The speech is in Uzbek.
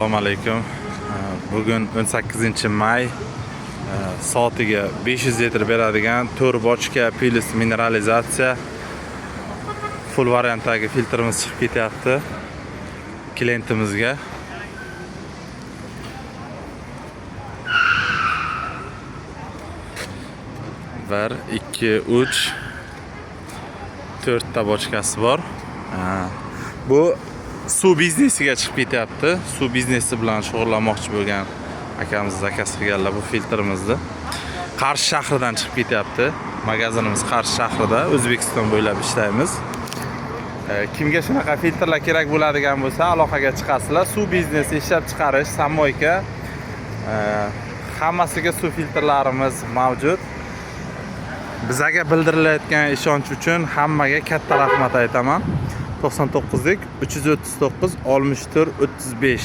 Assalomu alaykum. Bugun 18-may. Soatiga 500 litr beradigan 4 bochka plus mineralizatsiya full variantdagi filtrimiz chiqib ketyapti klientimizga. Bir, 2, 3 4 ta bochkasi bor. Bu suv biznesiga chiqib ketyapti. Suv biznesi bilan shug'ullanmoqchi bo'lgan akamiz zakaz qilganlar bu filtrimizni. Qarshi shahridan chiqib ketyapti. Magazinimiz Qarshi shahrida, O'zbekiston bo'ylab ishlaymiz. Kimga shunaqa filtrlar kerak bo'ladigan bo'lsa, aloqaga chiqasizlar. Suv biznesi ishlab chiqarish, samoyka, hammasiga suv filtrlarimiz mavjud. Bizga bildirilayotgan ishonch uchun hammaga katta rahmat aytaman. 99 339 64 35